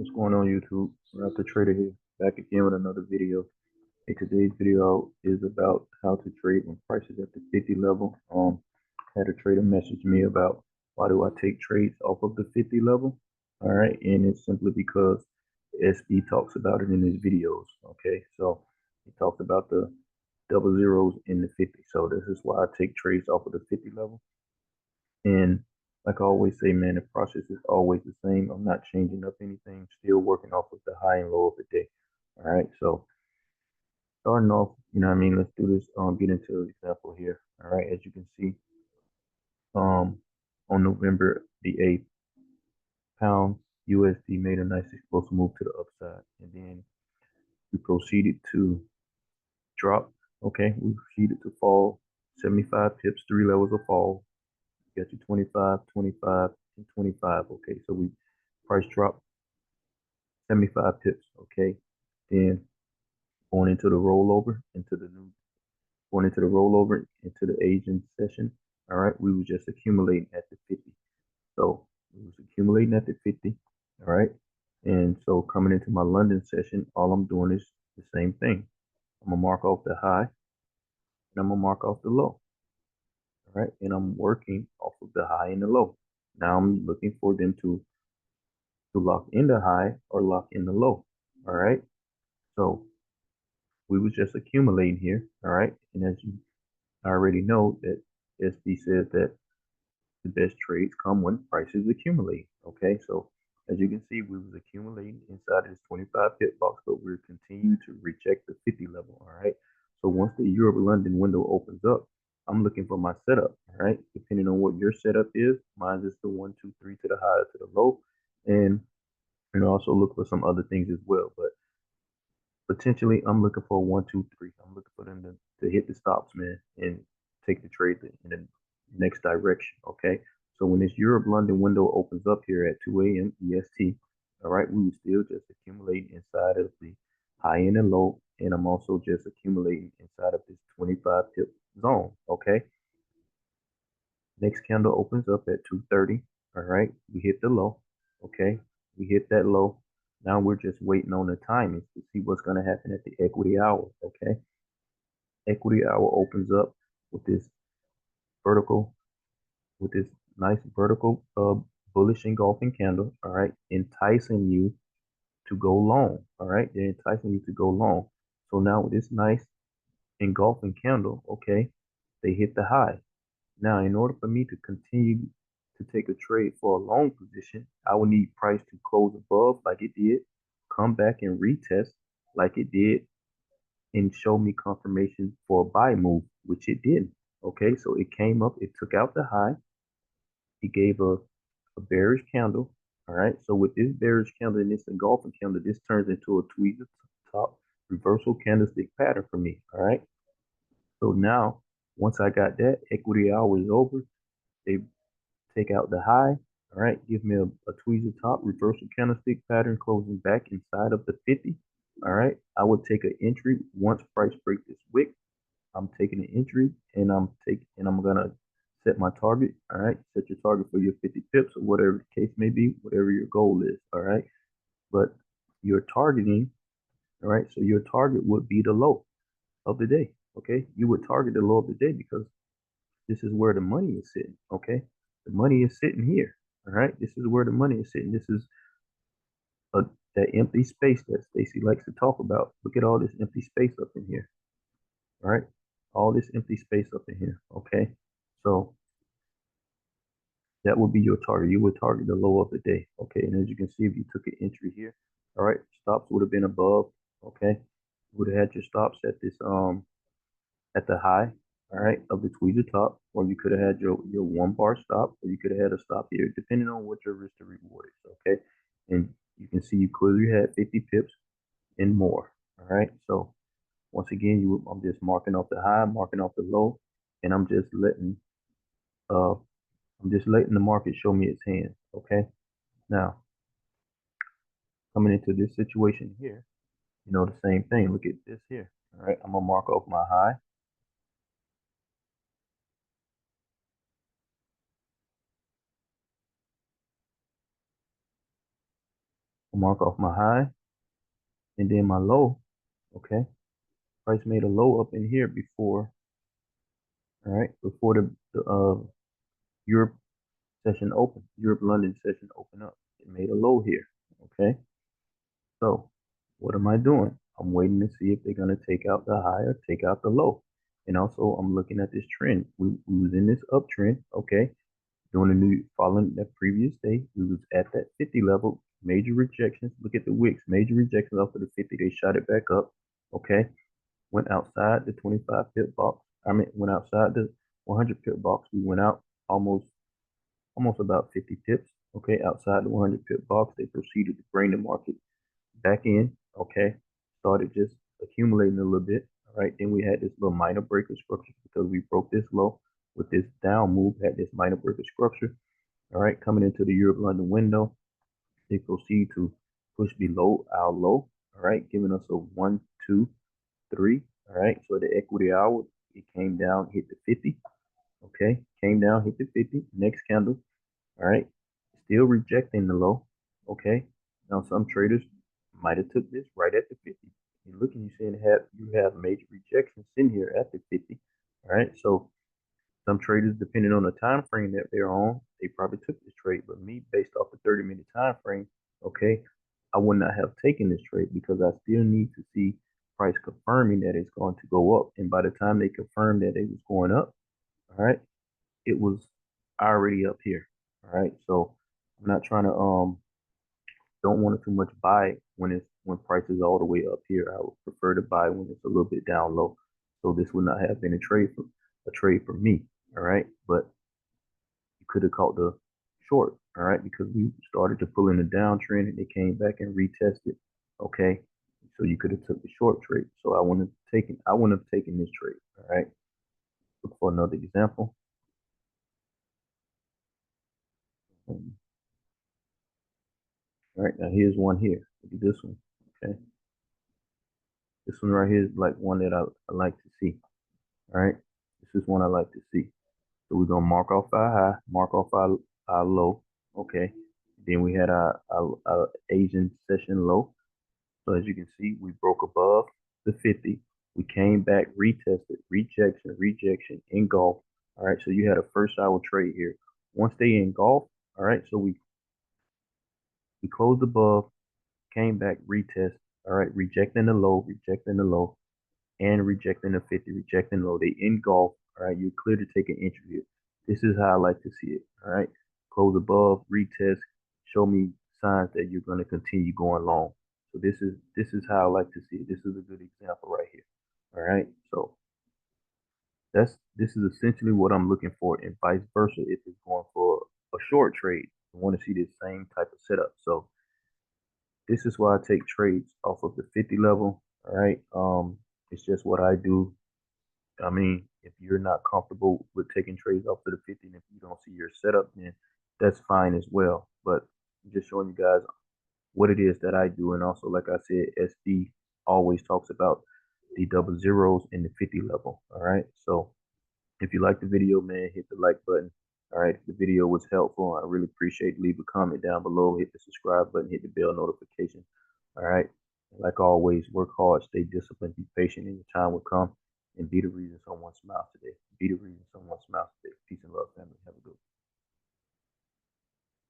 What's going on YouTube? ralphdatrader here, back again with another video. And today's video is about how to trade when prices at the 50 level. Had a trader message me about why do I take trades off of the 50 level. All right, and it's simply because SB talks about it in his videos. Okay, so he talks about the double zeros in the 50. So this is why I take trades off of the 50 level. And like I always say, man, the process is always the same. I'm not changing up anything. Still working off of the high and low of the day. All right. So starting off, you know what I mean? Let's do this. Get into an example here. All right. As you can see, um, on November the 8th, pound USD made a nice explosive move to the upside. And then we proceeded to drop. Okay. We proceeded to fall 75 pips, three levels of fall. Got you 25, 25, and 25. Okay, so we price drop 75 pips. Okay, then going into the rollover, going into the rollover into the Asian session. All right, we were just accumulating at the 50. So we was accumulating at the 50. All right, and so coming into my London session, all I'm doing is the same thing. I'm gonna mark off the high and I'm gonna mark off the low. All right, and I'm working off of the high and the low. Now I'm looking for them to lock in the high or lock in the low. All right. So we was just accumulating here. All right. And as you already know that SB says that the best trades come when prices accumulate. Okay. So as you can see, we was accumulating inside of this 25 pip box, but we're continuing to reject the 50 level. All right. So once the Europe London window opens up, I'm looking for my setup. All right. Depending on what your setup is, mine is the 1, 2, 3 to the high to the low. And also look for some other things as well. But potentially, I'm looking for 1, 2, 3. I'm looking for them to hit the stops, man, and take the trade in the next direction. Okay. So when this Europe London window opens up here at 2 a.m. EST, all right, we will still just accumulate inside of the high end and low, and I'm also just accumulating inside of this 25 pip zone. Okay. Next candle opens up at 2:30. All right, we hit the low. Okay, we hit that low. Now we're just waiting on the timings to see what's going to happen at the equity hour. Okay, equity hour opens up with this vertical, with this nice vertical bullish engulfing candle. All right, enticing you to go long. All right, they're enticing you to go long. So now with this nice engulfing candle, okay, they hit the high. Now, in order for me to continue to take a trade for a long position, I would need price to close above like it did, come back and retest like it did, and show me confirmation for a buy move, which it did. Okay, so it came up, it took out the high, it gave a bearish candle. All right, so with this bearish candle and this engulfing candle, this turns into a tweezer top reversal candlestick pattern for me. All right, so now once I got that, equity hour is over. They take out the high. All right, give me a tweezer top reversal candlestick pattern closing back inside of the 50. All right, I would take an entry once price break this wick. I'm taking an entry and I'm gonna set my target. All right, set your target for your 50 pips or whatever the case may be, whatever your goal is. All right, but you're targeting. All right, so your target would be the low of the day. Okay, you would target the low of the day because this is where the money is sitting. Okay, the money is sitting here. All right, this is where the money is sitting. This is a, that empty space that Stacy likes to talk about. Look at all this empty space up in here. All right, all this empty space up in here. Okay, so that would be your target. You would target the low of the day. Okay, and as you can see, if you took an entry here, all right, stops would have been above. Okay, you would have had your stops at this at the high, all right, of the tweezer top, or you could have had your 1 bar stop, or you could have had a stop here, depending on what your risk to reward is. Okay, and you can see you clearly had 50 pips and more. All right, so once again, I'm just marking off the high, marking off the low, and uh I'm just letting the market show me its hand. Okay, now coming into this situation here, you know the same thing. Look at this here. All right, I'm gonna mark off my high. I'm mark off my high and then my low. Okay, price made a low up in here before. All right, before the Europe session open, Europe London session open up. It made a low here. Okay, so what am I doing? I'm waiting to see if they're gonna take out the high or take out the low. And also I'm looking at this trend. We was in this uptrend. Okay, doing a new following that previous day. We was at that 50 level, major rejections. Look at the wicks, major rejections off of the 50. They shot it back up. Okay, went outside the 25 pip box. Went outside the 100 pip box. We went out almost about 50 pips. Okay, outside the 100 pip box, they proceeded to bring the market back in. Okay, started just accumulating a little bit. All right, then we had this little minor breaker structure because we broke this low with this down move, had this minor breaker structure. All right, coming into the Europe London window, they proceed to push below our low. All right, giving us a 1, 2, 3. All right, so the equity hour, it came down, hit the 50. Okay, came down, hit the 50. Next candle. All right, still rejecting the low. Okay, now some traders might have took this right at the 50. You're looking, you saying you have major rejections in here at the 50. All right, so some traders, depending on the time frame that they're on, they probably took this trade. But me, based off the 30-minute time frame, okay, I would not have taken this trade because I still need to see price confirming that it's going to go up. And by the time they confirmed that it was going up, all right, it was already up here. All right, so I'm not trying to don't want to too much buy when price is all the way up here. I would prefer to buy when it's a little bit down low. So this would not have been a trade for me. All right, but you could have caught the short. All right, because we started to pull in the downtrend and it came back and retested. Okay, so you could have took the short trade. So I wouldn't have taken this trade. All right, look for another example. All right, now here's one here. Look at this one. Okay, this one right here is like one that I like to see. All right, this is one I like to see. So we're gonna mark off our high, mark off our low. Okay, then we had our Asian session low. So as you can see, we broke above the 50. We came back, retested, rejection, rejection, engulf. All right, so you had a first hour trade here. Once they engulf, all right, so we closed above, came back, retest. All right, rejecting the low, and rejecting the 50, rejecting low. They engulf. All right, you're clear to take an entry here. This is how I like to see it. All right, close above, retest, show me signs that you're going to continue going long. So this is how I like to see it. This is a good example right here. All right, so this is essentially what I'm looking for, and vice versa. If it's going for a short trade, I want to see this same type of setup. So this is why I take trades off of the 50 level. All right, it's just what I do. I mean, if you're not comfortable with taking trades off to the 50, and if you don't see your setup, then that's fine as well. But I'm just showing you guys what it is that I do. And also, like I said, SD always talks about the double zeros in the 50 level. All right. So if you like the video, man, hit the like button. All right. If the video was helpful, I really appreciate it. Leave a comment down below, hit the subscribe button, hit the bell notification. All right. Like always, work hard, stay disciplined, be patient, and your time will come. And be the reason someone smiles today. Be the reason someone smiles today. Peace and love, family. Have a good one.